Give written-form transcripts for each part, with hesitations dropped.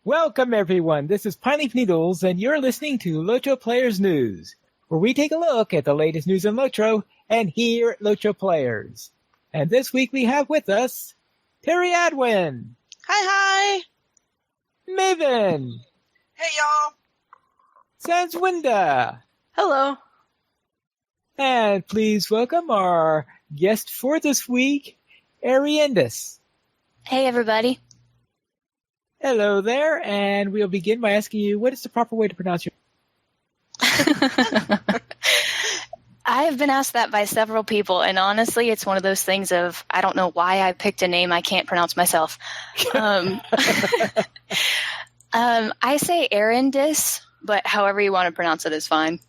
Welcome, everyone. This is Pineleaf Needles, and you're listening to LOTRO Players News, where we take a look at the latest news in LOTRO and here at LOTRO Players. And this week we have with us Terry Adwin. Hi. Maven. Hey, y'all. Sanswinda. Hello. And please welcome our guest for this week, Ariendis. Hey, everybody. Hello there, and we'll begin by asking you, what is the proper way to pronounce your I have been asked that by several people, and honestly, it's one of those things of, I don't know why I picked a name I can't pronounce myself. I say Arendis, but however you want to pronounce it is fine.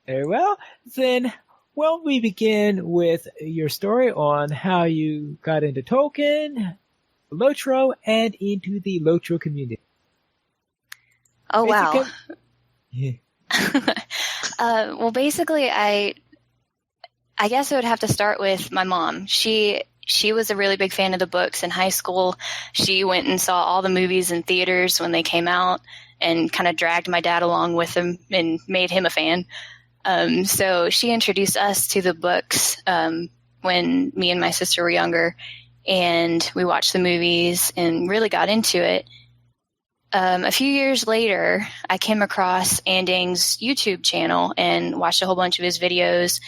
Very well. Then, well, we begin with your story on how you got into Tolkien, LOTRO, and into the LOTRO community. Oh, wow. Yeah. Well, basically, I guess I would have to start with my mom. She was a really big fan of the books in high school. She went and saw all the movies in theaters when they came out and kind of dragged my dad along with him and made him a fan. So she introduced us to the books when me and my sister were younger, and we watched the movies and really got into it. A few years later, I came across Andang's YouTube channel and watched a whole bunch of his videos,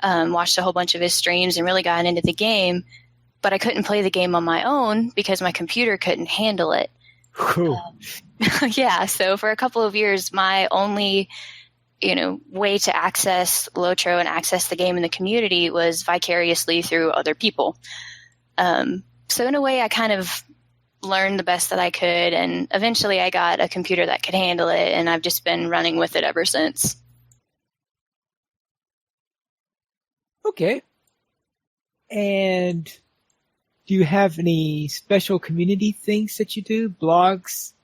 watched a whole bunch of his streams, and really got into the game. But I couldn't play the game on my own because my computer couldn't handle it. Cool. Yeah, so for a couple of years, my only way to access LOTRO and access the game in the community was vicariously through other people. So in a way, I kind of learned the best that I could, and eventually I got a computer that could handle it, and I've just been running with it ever since. Okay. And do you have any special community things that you do? Blogs,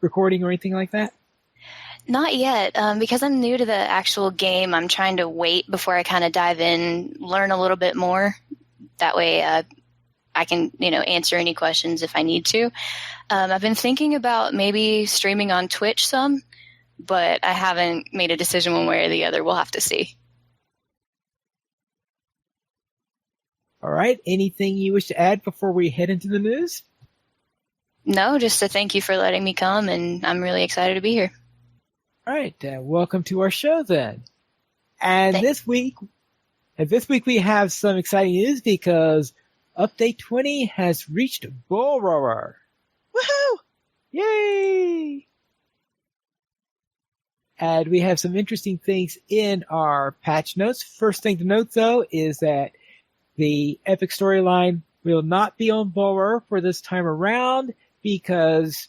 recording, or anything like that? Not yet, because I'm new to the actual game. I'm trying to wait before I kind of dive in, learn a little bit more. That way I can, answer any questions if I need to. I've been thinking about maybe streaming on Twitch some, but I haven't made a decision one way or the other. We'll have to see. All right. Anything you wish to add before we head into the news? No, just to thank you for letting me come, and I'm really excited to be here. All right, welcome to our show then. And this week we have some exciting news because Update 20 has reached Bull Roar. Woohoo! Yay! And we have some interesting things in our patch notes. First thing to note, though, is that the epic storyline will not be on Bull Roar for this time around because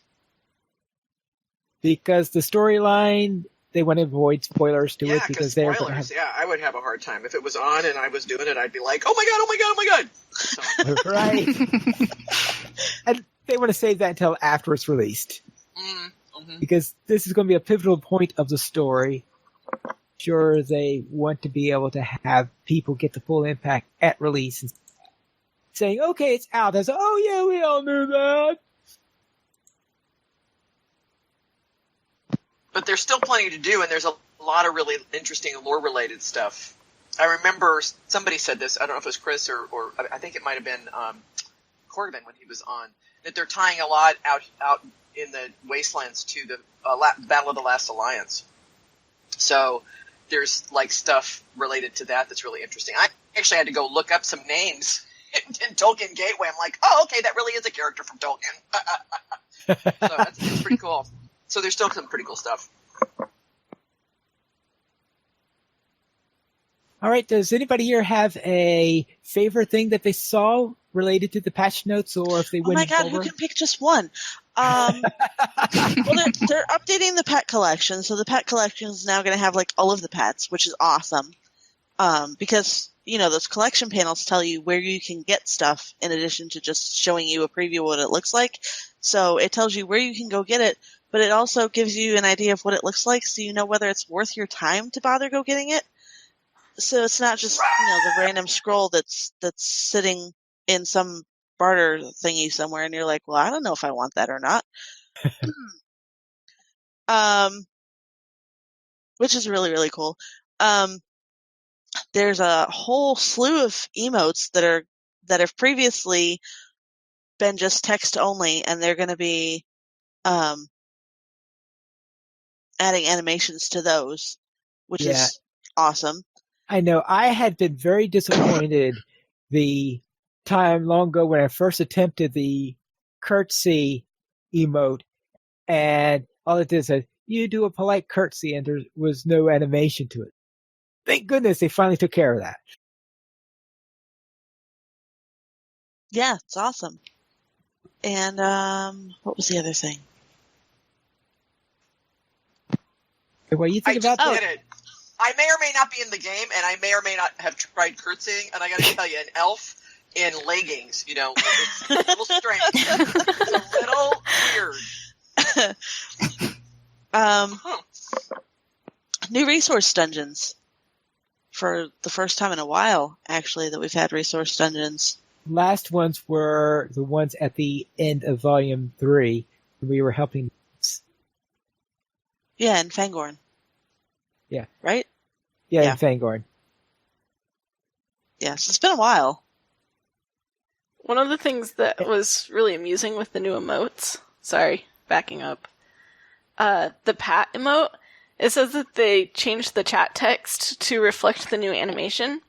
the storyline, they want to avoid spoilers to it because they're going to have... Yeah, I would have a hard time. If it was on and I was doing it, I'd be like, oh my god. So. Right. And they want to save that until after it's released. Mm-hmm. Because this is going to be a pivotal point of the story. Sure, they want to be able to have people get the full impact at release. And saying, okay, it's out. I said, oh yeah, we all knew that. But there's still plenty to do, and there's a lot of really interesting lore-related stuff. I remember somebody said this, I don't know if it was Chris or I think it might have been Cordovan when he was on, that they're tying a lot out in the Wastelands to the Battle of the Last Alliance. So there's stuff related to that that's really interesting. I actually had to go look up some names in Tolkien Gateway. I'm like, oh, okay, that really is a character from Tolkien. So it's pretty cool. So there's still some pretty cool stuff. All right, does anybody here have a favorite thing that they saw related to the patch notes, or if they went over? Oh my god, who can pick just one? Well, they're updating the pet collection, so the pet collection is now going to have all of the pets, which is awesome. Because those collection panels tell you where you can get stuff in addition to just showing you a preview of what it looks like. So it tells you where you can go get it, but it also gives you an idea of what it looks like, so you know whether it's worth your time to bother go getting it. So it's not just the random scroll that's sitting in some barter thingy somewhere, and you're like, well, I don't know if I want that or not. Which is really, really cool. There's a whole slew of emotes that have previously been just text only, and they're going to be adding animations to those, which is awesome. I know. I had been very disappointed the time long ago when I first attempted the curtsy emote, and all it did said, you do a polite curtsy, and there was no animation to it. Thank goodness they finally took care of that. Yeah, it's awesome. And what was the other thing? What do you think about just that? did it. I may or may not be in the game, and I may or may not have tried curtsying, and I got to tell you, an elf in leggings, it's a little strange. It's a little weird. New resource dungeons. For the first time in a while, actually, that we've had resource dungeons. Last ones were the ones at the end of Volume 3. We were helping. Yeah, in Fangorn. Yeah. Right? Yeah, in Fangorn. Yes, it's been a while. One of the things that was really amusing with the new emotes, sorry, backing up, the Pat emote, it says that they changed the chat text to reflect the new animation.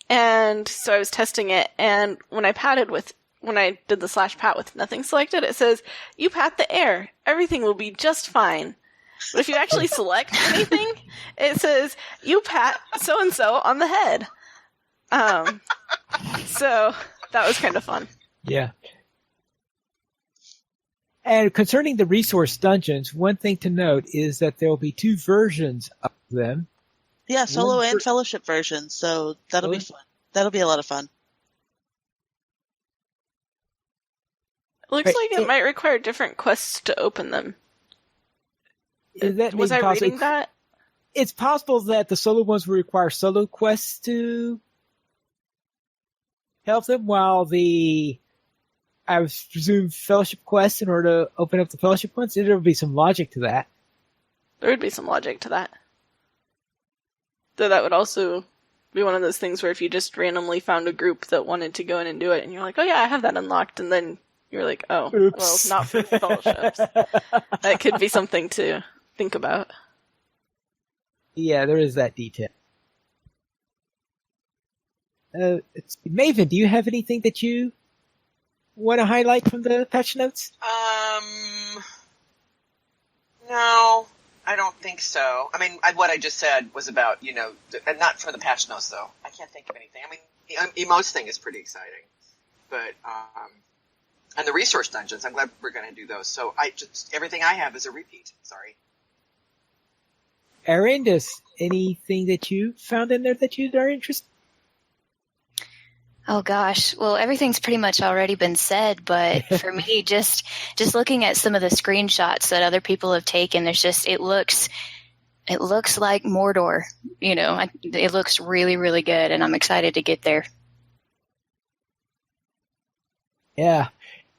And so I was testing it, and when I did the /pat with nothing selected, it says, you pat the air, everything will be just fine. But if you actually select anything, it says, you pat so-and-so on the head. So that was kind of fun. Yeah. And concerning the resource dungeons, one thing to note is that there will be 2 versions of them. Yeah, solo and fellowship versions, so that'll be fun. That'll be a lot of fun. It looks like it might require different quests to open them. Was I reading that? It's possible that the solo ones will require solo quests to help them, while I would presume fellowship quests, in order to open up the fellowship ones, there would be some logic to that. There would be some logic to that. Though that would also be one of those things where if you just randomly found a group that wanted to go in and do it, and you're like, oh yeah, I have that unlocked, and then you're like, oh, oops. Well, not for fellowships. That could be something to think about. Yeah, there is that detail. Maven, do you have anything that you want to highlight from the patch notes? No, I don't think so. I mean, what I just said was about, and not for the patch notes, though. I can't think of anything. I mean, the emotes thing is pretty exciting. But, and the resource dungeons, I'm glad we're going to do those. So everything I have is a repeat. Sorry. Erin, does anything that you found in there that you are interested? Oh gosh, well everything's pretty much already been said, but for me, just looking at some of the screenshots that other people have taken, it looks like Mordor. It looks really, really good, and I'm excited to get there. Yeah,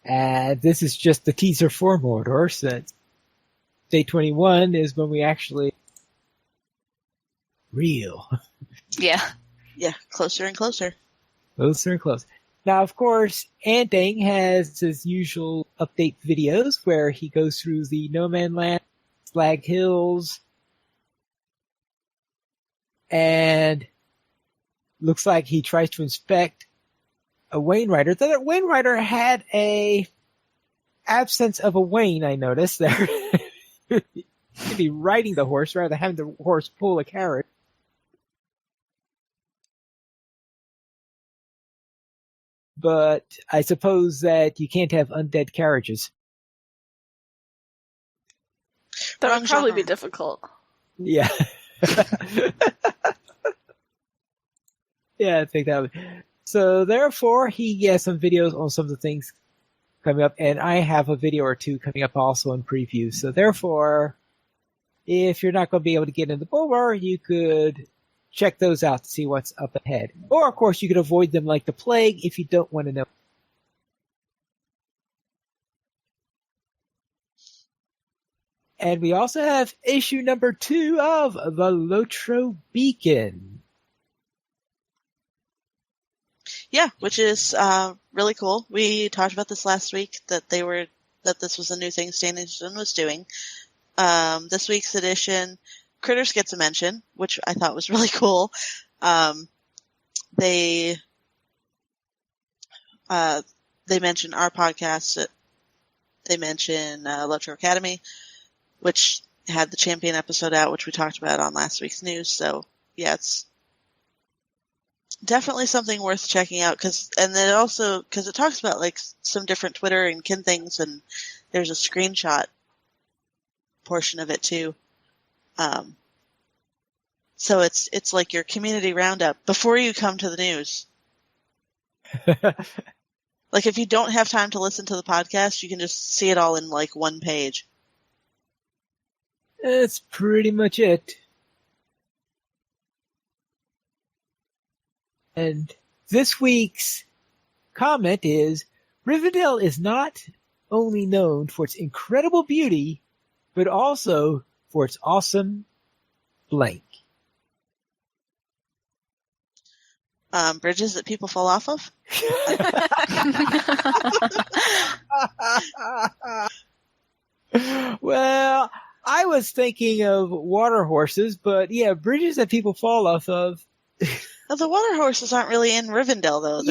this is just the teaser for Mordor, since Day 21 is when we actually real. Yeah. Yeah, closer and closer. Closer and closer. Now, of course, Andang has his usual update videos where he goes through the No Man Land, Slag Hills, and looks like he tries to inspect a Wainwriter. The Wainwriter had a absence of a Wain, I noticed there. He should be riding the horse rather than having the horse pull a carriage. But I suppose that you can't have undead carriages. That would probably be difficult. Yeah. Yeah, I think that would. So therefore, he has some videos on some of the things coming up, and I have a video or 2 coming up also in preview. So therefore, if you're not going to be able to get into Bulwer, you could check those out to see what's up ahead. Or, of course, you could avoid them like the plague if you don't want to know. And we also have issue number 2 of the LOTRO Beacon. Yeah, which is really cool. We talked about this last week that this was a new thing Stanison was doing. This week's edition, Critters gets a mention, which I thought was really cool. They mention our podcast. They mention LOTRO Academy, which had the champion episode out, which we talked about on last week's news. So yeah, it's definitely something worth checking out because it talks about like some different Twitter and kin things, and there's a screenshot portion of it too. So it's like your community roundup before you come to the news. Like if you don't have time to listen to the podcast, you can just see it all in like one page. That's pretty much it. And this week's comment is, Rivendell is not only known for its incredible beauty, but also for its awesome blank. Bridges that people fall off of? Well, I was thinking of water horses, but yeah, bridges that people fall off of. Well, the water horses aren't really in Rivendell, though.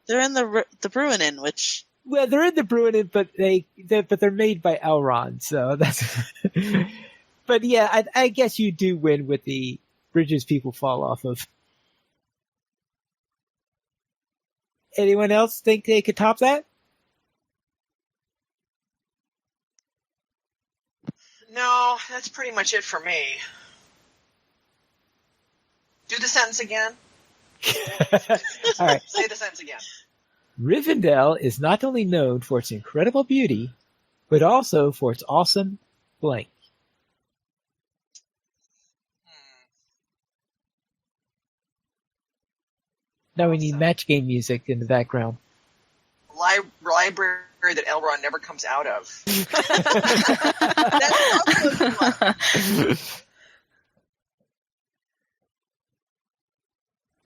They're in the Bruin Inn, which... Well, they're in the Bruin Inn, but they're made by Elrond, so that's... But yeah, I guess you do win with the bridges people fall off of. Anyone else think they could top that? No, that's pretty much it for me. Do the sentence again. All right. Say the sentence again. Rivendell is not only known for its incredible beauty, but also for its awesome blank. Now we need match game music in the background. Library that Elrond never comes out of.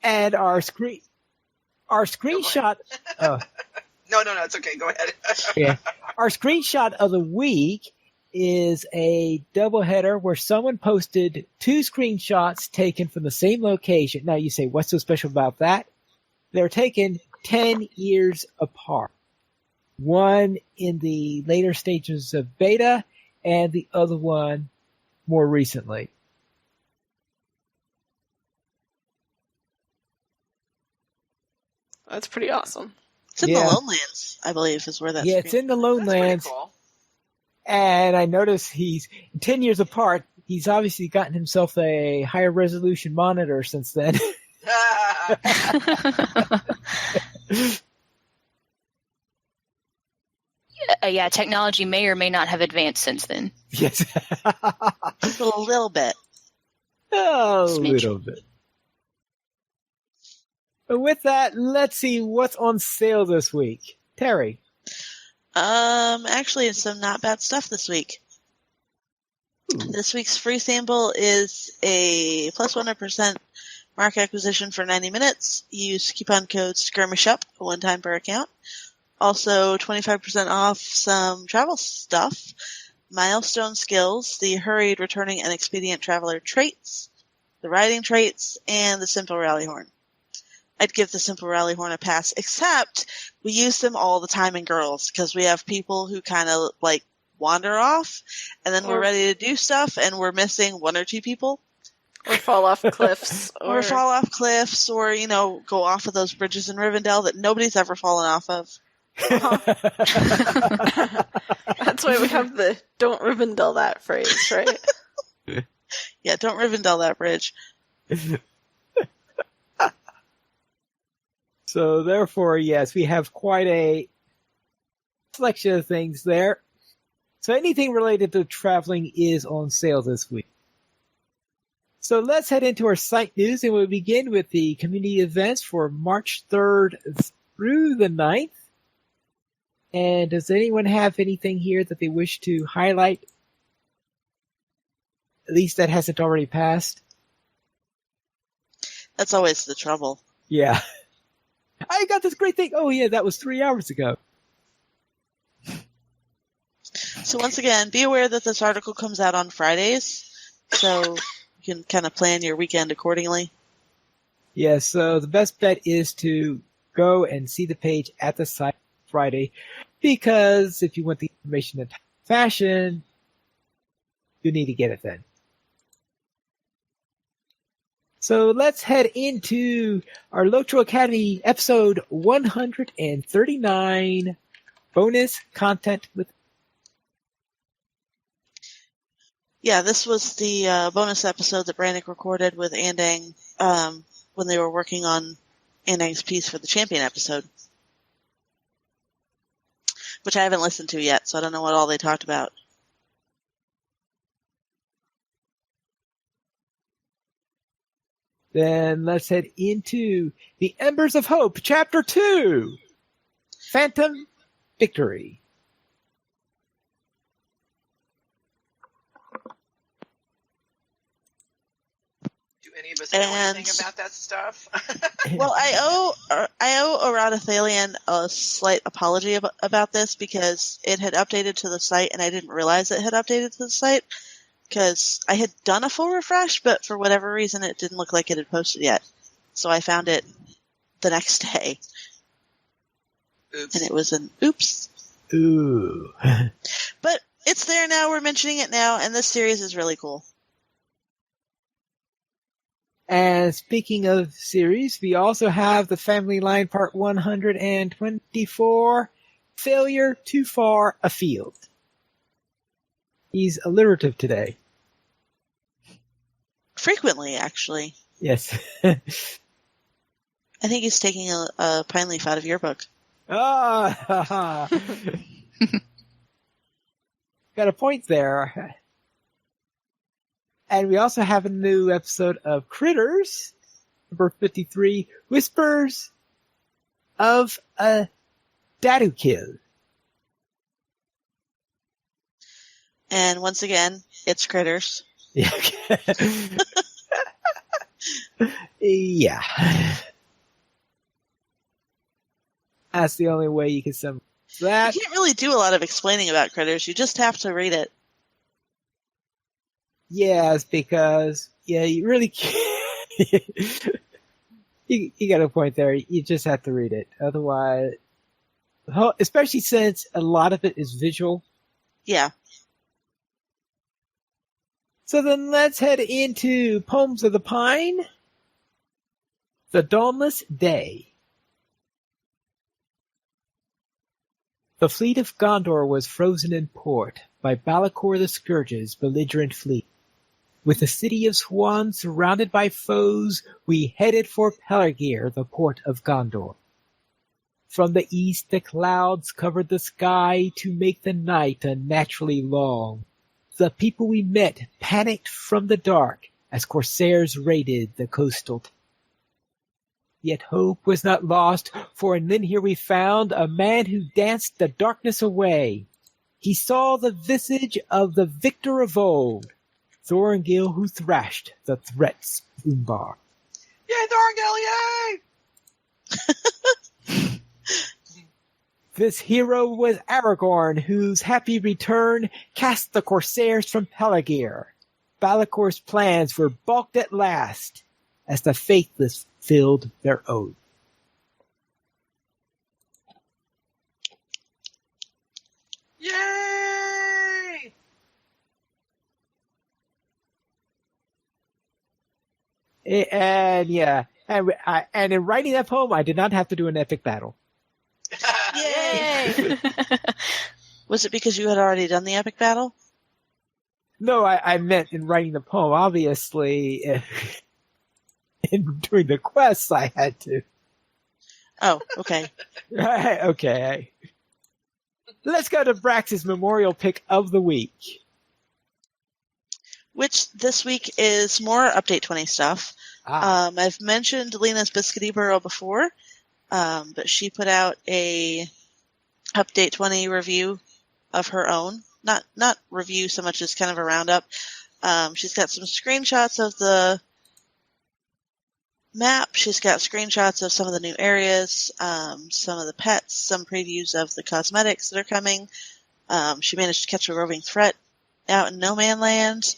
And our screenshot. Oh, No, it's okay. Go ahead. yeah. Our screenshot of the week is a doubleheader where someone posted 2 screenshots taken from the same location. Now you say, what's so special about that? They're taken 10 years apart. One in the later stages of beta, and the other one more recently. That's pretty awesome. It's in the Lowlands, I believe, is where that's... Yeah, it's in the Lowlands. Cool. And I noticed he's 10 years apart. He's obviously gotten himself a higher resolution monitor since then. Yeah, technology may or may not have advanced since then. Yes. Just a little bit. A Smidge. little bit. But with that, let's see what's on sale this week. Terry. Actually, it's some not bad stuff this week. Ooh. This week's free sample is a plus 100% mark acquisition for 90 minutes. Use coupon code SKIRMISHUP, one time per account. Also, 25% off some travel stuff. Milestone skills, the hurried, returning, and expedient traveler traits, the riding traits, and the simple rally horn. I'd give the simple rally horn a pass, except we use them all the time in girls because we have people who kind of like wander off, and then we're ready to do stuff, and we're missing 1 or 2 people. Or fall off cliffs. Or fall off cliffs, or, go off of those bridges in Rivendell that nobody's ever fallen off of. That's why we have the "don't Rivendell that" phrase, right? Yeah, don't Rivendell that bridge. So therefore, yes, we have quite a selection of things there. So anything related to traveling is on sale this week. So let's head into our site news, and we'll begin with the community events for March 3rd through the 9th. And does anyone have anything here that they wish to highlight? At least that hasn't already passed. That's always the trouble. Yeah. I got this great thing. Oh, yeah, that was 3 hours ago. So once again, be aware that this article comes out on Fridays, so you can kind of plan your weekend accordingly. Yeah, so the best bet is to go and see the page at the site Friday, because if you want the information in fashion, you need to get it then. So let's head into our LOTRO Academy episode 139, bonus content with. Yeah, this was the bonus episode that Brannick recorded with Andang when they were working on Andang's piece for the Champion episode, which I haven't listened to yet, so I don't know what all they talked about. Then let's head into the Embers of Hope, Chapter 2, Phantom Victory. Do any of us know anything about that stuff? Well, I owe Arathalian a slight apology about this, because it had updated to the site and I didn't realize it had updated to the site, because I had done a full refresh, but for whatever reason it didn't look like it had posted yet. So I found it the next day. Oops. And it was an oops. Ooh. But it's there now, we're mentioning it now, and this series is really cool. And speaking of series, we also have the Family Line Part 124, Failure Too Far Afield. He's alliterative today. Frequently, actually. Yes. I think he's taking a pine leaf out of your book. Ah, got a point there. And we also have a new episode of Critters, number 53, Whispers of a Dadukil. And once again, it's Critters. Yeah. Yeah. That's the only way you can summarize that. You can't really do a lot of explaining about Critters. You just have to read it. Yes, because, yeah, you really can't. You got a point there. You just have to read it. Otherwise, especially since a lot of it is visual. Yeah. So then let's head into Poems of the Pine, The Dawnless Day. The fleet of Gondor was frozen in port by Balakor the Scourge's belligerent fleet. With the city of Swan surrounded by foes, we headed for Pelargir, the port of Gondor. From the east the clouds covered the sky to make the night unnaturally long. The people we met panicked from the dark as corsairs raided the coastal. Yet hope was not lost, for in Linhir we found a man who danced the darkness away. He saw the visage of the victor of old, Thorongil who thrashed the threats of Umbar. Yay, Thorongil, yay! This hero was Aragorn, whose happy return cast the corsairs from Pelargir. Balakor's plans were balked at last, as the faithless filled their oath. Yay! And yeah, and in writing that poem, I did not have to do an epic battle. Yay! Was it because you had already done the epic battle? No, I meant in writing the poem. Obviously, in doing the quests, I had to. Oh, okay. Okay. Let's go to Brax's memorial pick of the week. Which this week is more Update 20 stuff. I've mentioned Lena's Biscuity Burrow before, but she put out a Update 20 review of her own. Not review so much as kind of a roundup She's got some screenshots of the map. She's got screenshots of some of the new areas, some of the pets, some previews of the cosmetics that are coming. She managed to catch a roving threat out in No Man Land.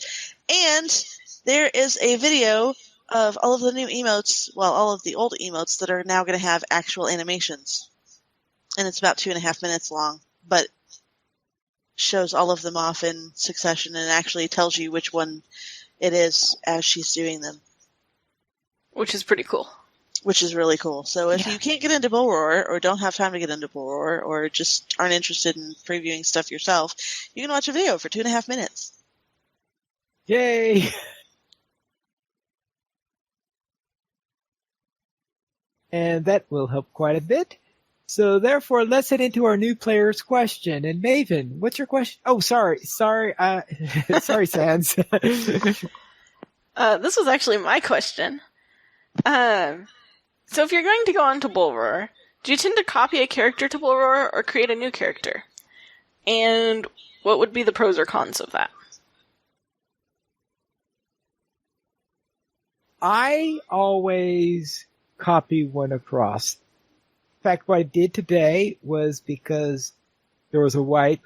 And there is a video of all of the new emotes, well, all of the old emotes that are now going to have actual animations. And it's about 2.5 minutes long, but shows all of them off in succession and actually tells you which one it is as she's doing them. Which is pretty cool. Which is really cool. So if you can't get into Bull Roar, or don't have time to get into Bull Roar, or just aren't interested in previewing stuff yourself, you can watch a video for 2.5 minutes. Yay! And that will help quite a bit. So therefore, let's head into our new player's question. And Maven, what's your question? Oh, sorry, sorry, Sans. This was actually my question. So if you're going to go on to Bull Roar, do you tend to copy a character to Bull Roar or create a new character? And what would be the pros or cons of that? I always copy one across. In fact, what I did today was because there was a wipe,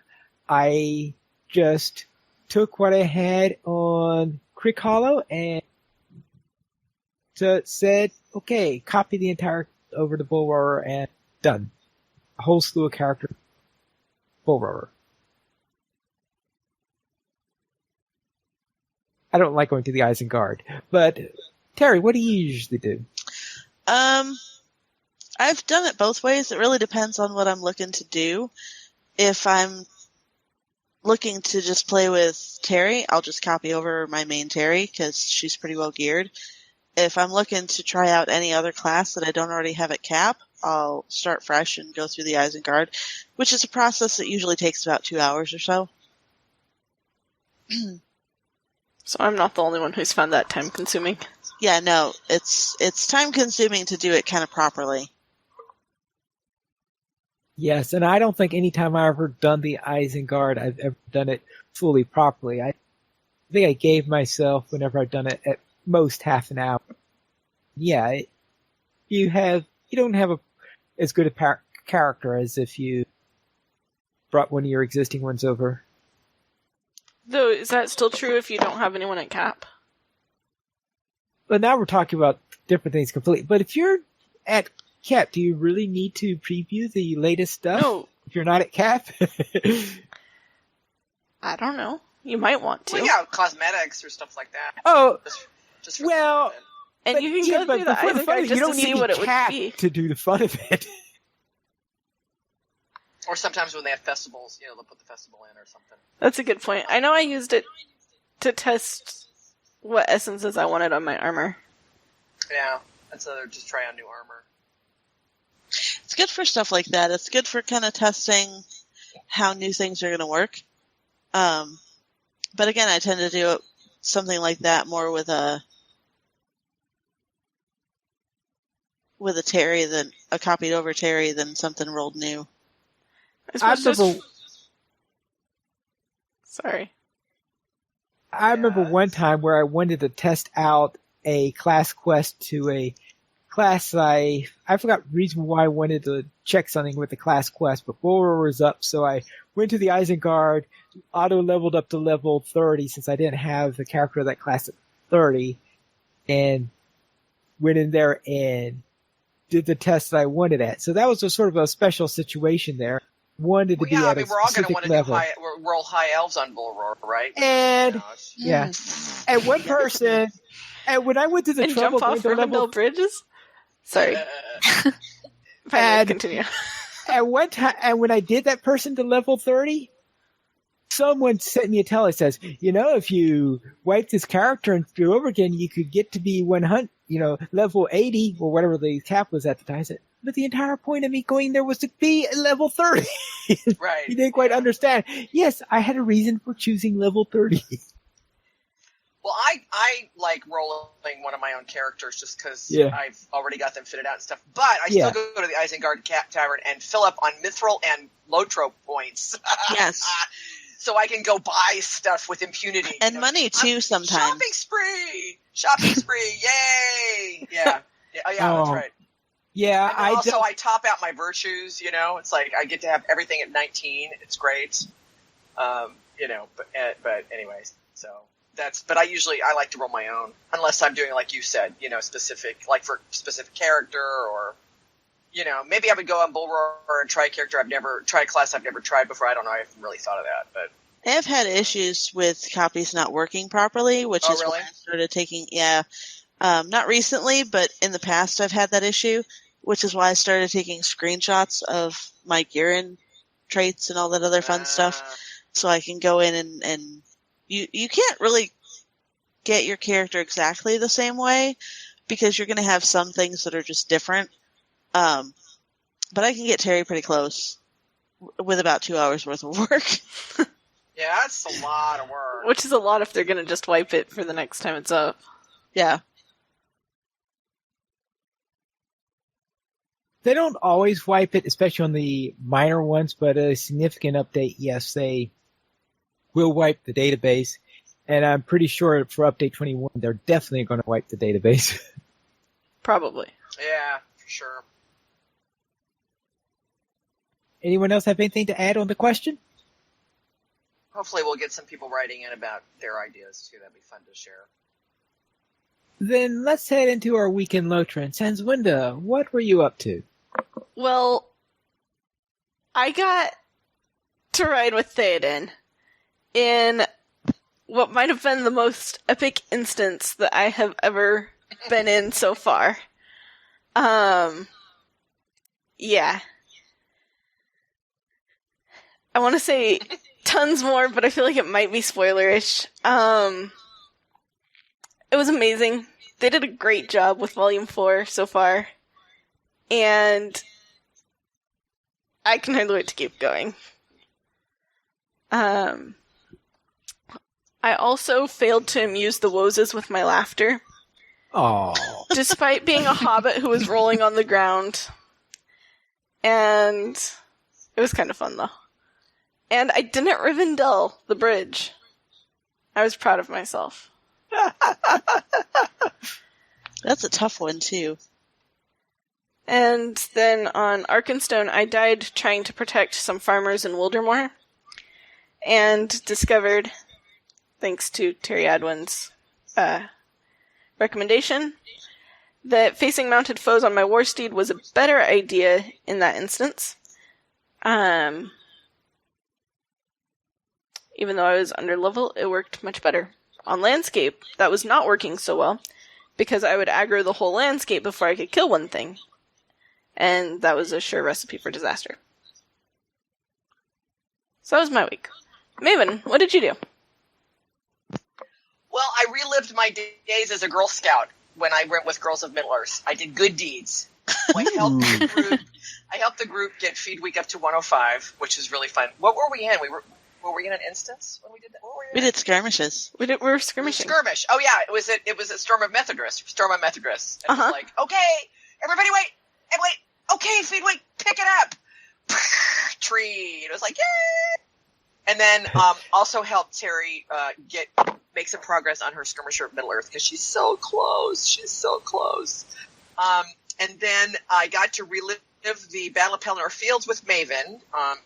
I just took what I had on Crick Hollow and said, okay, copy the entire over to Bull Roar and done. A whole slew of characters. Bull Roar. I don't like going to the Isengard, but Terry, what do you usually do? I've done it both ways. It really depends on what I'm looking to do. If I'm looking to just play with Terry, I'll just copy over my main Terry because she's pretty well geared. If I'm looking to try out any other class that I don't already have at Cap, I'll start fresh and go through the Isengard, which is a process that usually takes about 2 hours or so. So I'm not the only one who's found that time consuming. Yeah, no, it's time consuming to do it kind of properly. Yes, and I don't think any time I've ever done the Isengard, I've ever done it fully properly. I think I gave myself, whenever I've done it, at most half an hour. Yeah, you don't have as good a character as if you brought one of your existing ones over. Though, is that still true if you don't have anyone at Cap? But now we're talking about different things completely. But if you're at Cap, do you really need to preview the latest stuff? No. If you're not at Cap? I don't know. You might want to. Well, yeah, cosmetics or stuff like that. Oh, just for well, and you can go through the Isengard just to see what it would be. To do the fun of it. Or sometimes when they have festivals, they'll put the festival in or something. That's a good point. I know I used it to test what essences I wanted on my armor. Yeah, that's just try on new armor. It's good for stuff like that. It's good for kind of testing how new things are going to work. But again, I tend to do something like that more with a Terry than a copied over Terry than something rolled new. Sorry. I remember one time where I wanted to test out a class quest to a class I forgot the reason why I wanted to check something with the class quest, but Bull Roar was up, so I went to the Isengard, auto-leveled up to level 30 since I didn't have the character of that class at 30, and went in there and did the test that I wanted at. So that was a sort of a special situation there. Wanted to be at a we're all going to specific want to level. we're all high elves on Bull Roar, right? And yeah, and one person, and when I went to the and trouble jump off going to Rivendell level, bridges. Sorry. And- Continue. at one time, and when I did that person to level 30, someone sent me a tell. It says, if you wipe this character and do it over again, you could get to be 100, level 80 or whatever the cap was at the time. I said, but the entire point of me going there was to be at level 30. Right. You didn't quite understand. Yes, I had a reason for choosing level 30. Well, I like rolling one of my own characters just because I've already got them fitted out and stuff. But I still go to the Isengard Tavern and fill up on Mithril and Lotro points. Yes. so I can go buy stuff with impunity. And money too sometimes. Shopping spree, yay! Yeah, that's right. Yeah, and also I top out my virtues. It's like I get to have everything at 19. It's great. But anyways, so but I like to roll my own unless I'm doing like you said, specific, like for specific character or. Maybe I would go on Bull Roar and try a character try a class I've never tried before. I don't know. I haven't really thought of that, but I have had issues with copies not working properly, which is really? why I started taking. Yeah, not recently, but in the past I've had that issue, which is why I started taking screenshots of my gear and traits and all that other fun stuff, so I can go in and you can't really get your character exactly the same way because you're going to have some things that are just different. But I can get Terry pretty close with about 2 hours worth of work. Yeah, that's a lot of work. Which is a lot if they're going to just wipe it for the next time it's up. Yeah. They don't always wipe it, especially on the minor ones, but a significant update, yes, they will wipe the database. And I'm pretty sure for update 21, they're definitely going to wipe the database. Probably. Yeah, for sure. Anyone else have anything to add on the question? Hopefully we'll get some people writing in about their ideas, too. That'd be fun to share. Then let's head into our weekend LOTRO. Sanswinda, what were you up to? Well, I got to ride with Theoden in what might have been the most epic instance that I have ever been in so far. Yeah. I want to say tons more, but I feel like it might be spoilerish. It was amazing. They did a great job with Volume 4 so far. And I can hardly wait to keep going. I also failed to amuse the Wozes with my laughter. Oh, Despite being a hobbit who was rolling on the ground. And it was kind of fun, though. And I didn't Rivendell the bridge. I was proud of myself. That's a tough one, too. And then on Arkenstone, I died trying to protect some farmers in Wildermore. And discovered, thanks to Terry Adwin's recommendation, that facing mounted foes on my war steed was a better idea in that instance. Even though I was under level, it worked much better. On landscape, that was not working so well, because I would aggro the whole landscape before I could kill one thing. And that was a sure recipe for disaster. So that was my week. Maven, what did you do? Well, I relived my days as a Girl Scout when I went with Girls of Middle-earth. I did good deeds. I helped the group get feed week up to 105, which is really fun. What were we in? Were we in an instance when we did that? We did skirmishes. We were skirmishing. Skirmish. Oh yeah, it was at Storm of Methydris. And it was like, okay, everybody wait. Okay, feed week, pick it up. Tree. And it was like, yay! And then also helped Terry make some progress on her skirmisher of Middle-earth because she's so close. And then I got to relive the Battle of Pelennor Fields with Maven.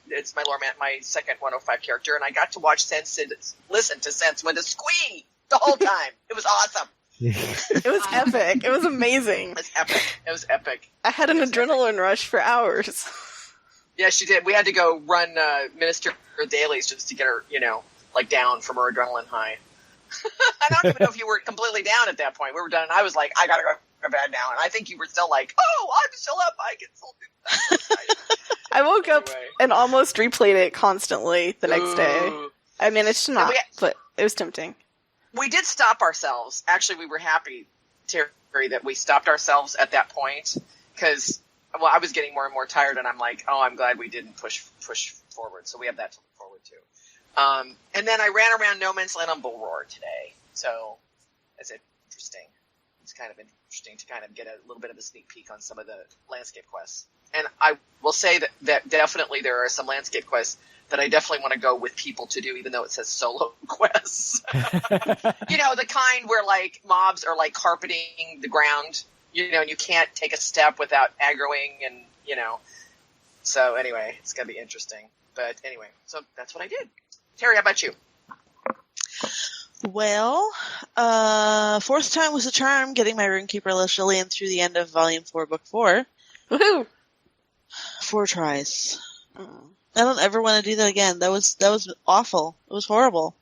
It's my my second 105 character, and I got to watch listen to Sanswinda squee the whole time. It was awesome. It was epic. It was amazing. It was epic. I had an adrenaline rush for hours. Yeah, she did. We had to go run Minister dailies just to get her, down from her adrenaline high. I don't even know if you were completely down at that point. We were done, and I was like, I gotta go to bed now. And I think you were still like, oh, I'm still up. I can still do that. I woke up and almost replayed it constantly the next day. I managed to not, but it was tempting. We did stop ourselves. Actually, we were happy, Terry, that we stopped ourselves at that point because, I was getting more and more tired, and I'm like, oh, I'm glad we didn't push forward. So we have that to look forward to. And then I ran around No Man's Land on Bull Roar today. So that's interesting. it's kind of interesting to kind of get a little bit of a sneak peek on some of the landscape quests. And I will say that definitely there are some landscape quests that I definitely want to go with people to do, even though it says solo quests. The kind where like mobs are like carpeting the ground, and you can't take a step without aggroing, and So anyway, it's gonna be interesting. But anyway, so that's what I did. Terry, how about you? Well, fourth time was a charm, getting my Runekeeper Lishilian through the end of Volume 4, Book 4. Woohoo! 4 tries. I don't ever want to do that again. That was awful. It was horrible.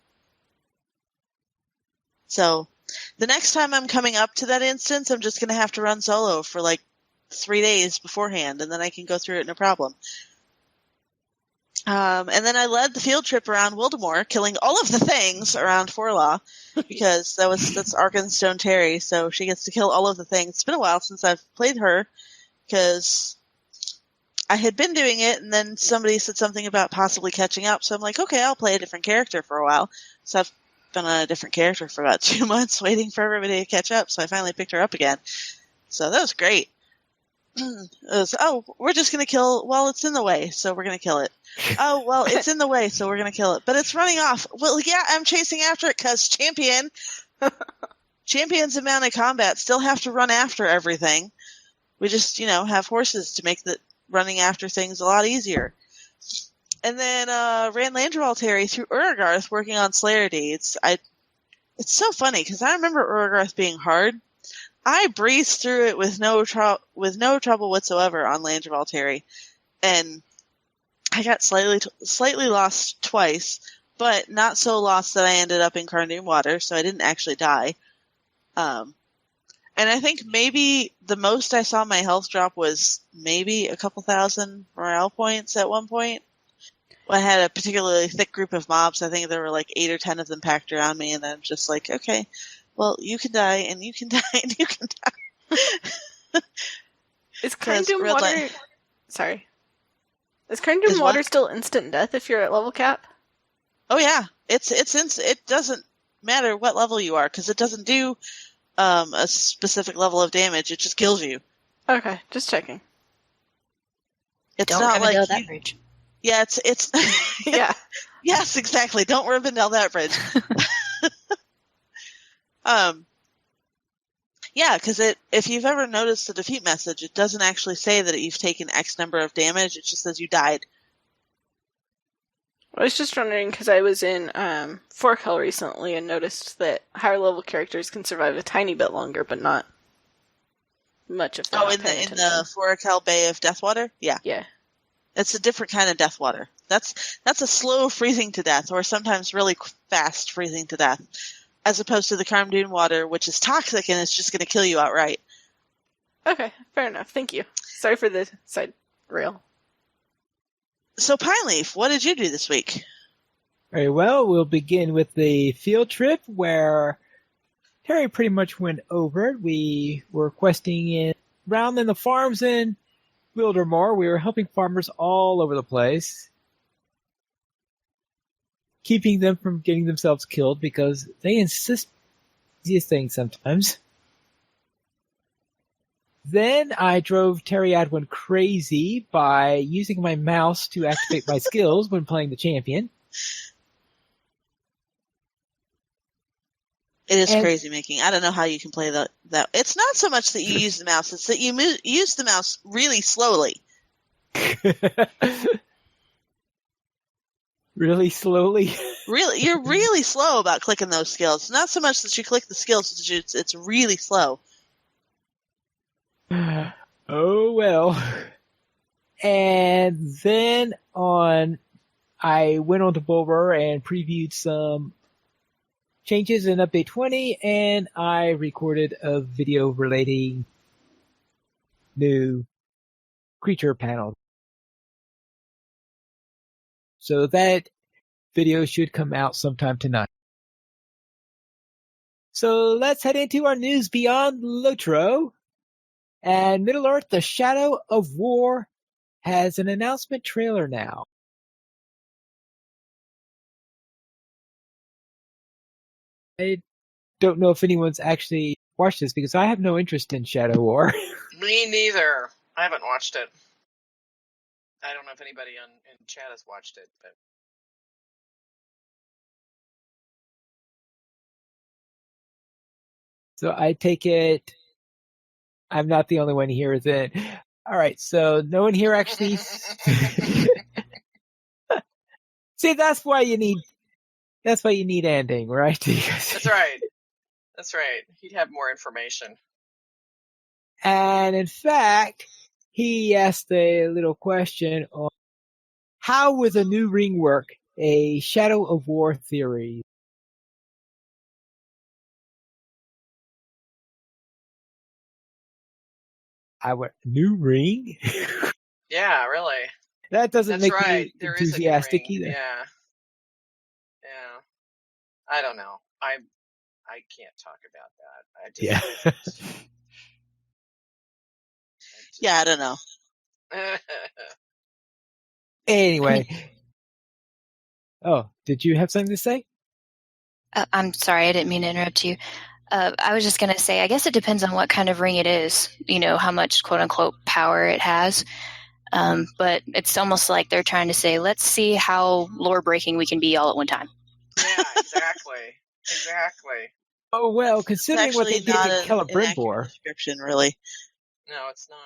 So, the next time I'm coming up to that instance, I'm just going to have to run solo for like 3 days beforehand, and then I can go through it no problem. And then I led the field trip around Wildemore, killing all of the things around Forlaw, because that's Arkenstone Terry, so she gets to kill all of the things. It's been a while since I've played her, because I had been doing it, and then somebody said something about possibly catching up, so I'm like, okay, I'll play a different character for a while. So I've been on a different character for about 2 months, waiting for everybody to catch up, so I finally picked her up again. So that was great. We're just going to kill, well, it's in the way, so we're going to kill it. Oh, well, it's in the way, so we're going to kill it. But it's running off. Well, yeah, I'm chasing after it because champions in mounted combat still have to run after everything. We just, have horses to make the running after things a lot easier. And then ran Landrewall Terry through Uragarth working on Slayer deeds. It's so funny because I remember Uragarth being hard. I breezed through it with no trouble whatsoever on Landrewall Terry, and I got slightly lost twice, but not so lost that I ended up in Carnoon Water, so I didn't actually die. And I think maybe the most I saw my health drop was maybe a couple thousand morale points at one point. I had a particularly thick group of mobs. I think there were like 8 or 10 of them packed around me, and I'm just like, okay, well, you can die, and you can die, and you can die. Is Carnoon Water... Sorry. Is Carnoon Water still instant death if you're at level cap? Oh, yeah. It doesn't matter what level you are, because it doesn't do a specific level of damage. It just kills you. Okay, just checking. It's Don't not like that bridge. Yeah, it's yeah. Yes, exactly. Don't Rivendell that bridge. Yeah, because if you've ever noticed the defeat message, it doesn't actually say that you've taken X number of damage. It just says you died. I was just wondering because I was in Fork Hell recently and noticed that higher level characters can survive a tiny bit longer, but not much of that. Oh, in the Fork Hell Bay of Deathwater? Yeah. Yeah. It's a different kind of Deathwater. That's a slow freezing to death, or sometimes really fast freezing to death, as opposed to the Carnoon Water, which is toxic and it's just going to kill you outright. Okay, fair enough. Thank you. Sorry for the side rail. So, Pineleaf, what did you do this week? Very well. We'll begin with the field trip where Terry pretty much went over it. We were questing around in the farms in Wildemore. We were helping farmers all over the place, keeping them from getting themselves killed because they insist on the easiest things sometimes. Then I drove Terry Adwin crazy by using my mouse to activate my skills when playing the champion. It is crazy making. I don't know how you can play that. It's not so much that you use the mouse; it's that you use the mouse really slowly. Really slowly? You're really slow about clicking those skills. Not so much that you click the skills; it's really slow. Oh well. And then I went on to Bulwer and previewed some changes in Update 20, and I recorded a video relating new creature panel. So that video should come out sometime tonight. So let's head into our news beyond LOTRO. And Middle-earth: The Shadow of War has an announcement trailer now. I don't know if anyone's actually watch this because I have no interest in Shadow War. Me neither. I haven't watched it. I don't know if anybody in chat has watched it, but So I take it I'm not the only one here then. All right, so no one here actually. See, that's why you need ending, right? That's right. That's right. He'd have more information. And in fact, he asked a little question on how would the new ring work? A Shadow of War theory. New ring? Yeah, really. That doesn't That's make right. me There is a new enthusiastic ring. either. Yeah. Yeah. I don't know. I can't talk about that. Yeah, I don't know. Anyway. Oh, did you have something to say? I'm sorry, I didn't mean to interrupt you. I was just going to say, I guess it depends on what kind of ring it is, how much quote unquote power it has. But it's almost like they're trying to say, let's see how lore breaking we can be all at one time. Yeah, exactly. Exactly. Oh, well, considering what they did in an Celebrimbor. description, really. No, it's not.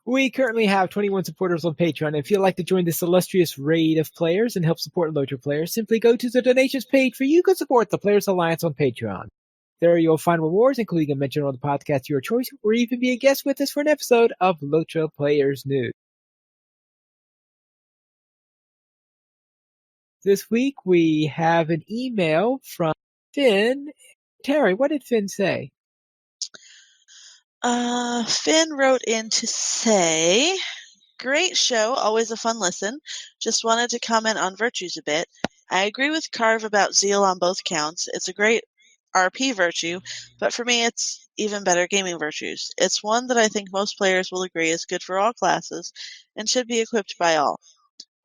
We currently have 21 supporters on Patreon. If you'd like to join this illustrious raid of players and help support LOTRO players, simply go to the donations page where you can support the Players Alliance on Patreon. There you'll find rewards, including a mention on the podcast of your choice, or even be a guest with us for an episode of LOTRO Players News. This week we have an email from Finn. Terry, what did Finn say? Finn wrote in to say, great show, always a fun listen. Just wanted to comment on virtues a bit. I agree with Carve about zeal on both counts. It's a great RP virtue, but for me it's even better gaming virtues. It's one that I think most players will agree is good for all classes and should be equipped by all.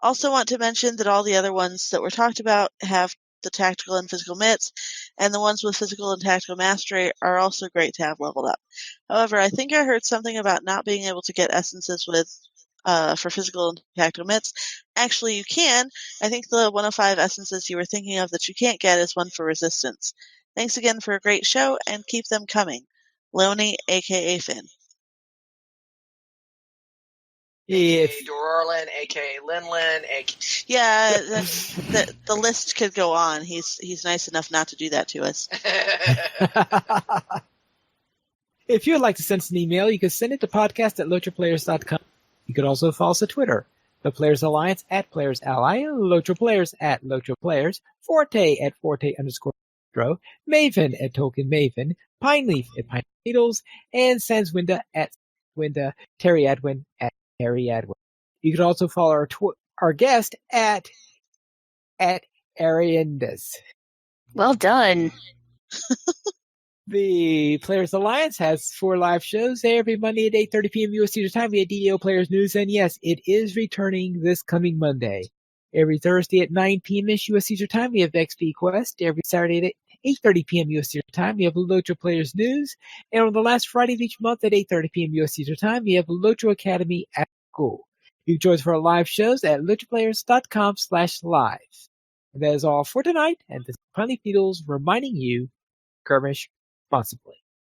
Also want to mention that all the other ones that were talked about have the tactical and physical mitts, and the ones with physical and tactical mastery are also great to have leveled up. However, I think I heard something about not being able to get essences for physical and tactical mitts. Actually, you can. I think the 105 essences you were thinking of that you can't get is one for resistance. Thanks again for a great show, and keep them coming. Loney, aka Finn. A.K.A. Dororlin, a.k.a. Linlin, Yeah, the list could go on. He's nice enough not to do that to us. If you would like to send us an email, you can send it to podcast@lotroplayers.com. You could also follow us on Twitter. The Players Alliance @PlayersAlly, LOTRO Players @LOTRO Players, Forte @Forte_Dro, Maven @TolkienMaven, Pineleaf @Pine Needles, and Sanswinda @Winda, Terry Adwin @Terry Adwin. You can also follow our guest at Ariandas. Well done. The Players Alliance has 4 live shows every Monday at 8:30 p.m. U.S. Eastern Time via DDO Players News, and yes, it is returning this coming Monday. Every Thursday at 9 p.m. U.S. Eastern Time, we have XP Quest. Every Saturday at 8:30 p.m. U.S. Eastern Time, we have LOTRO Players News. And on the last Friday of each month at 8:30 p.m. U.S. Eastern Time, we have LOTRO Academy at School. You can join us for our live shows at LOTROplayers.com/live. And that is all for tonight, and this is Pineleaf Needles reminding you, skirmish responsibly.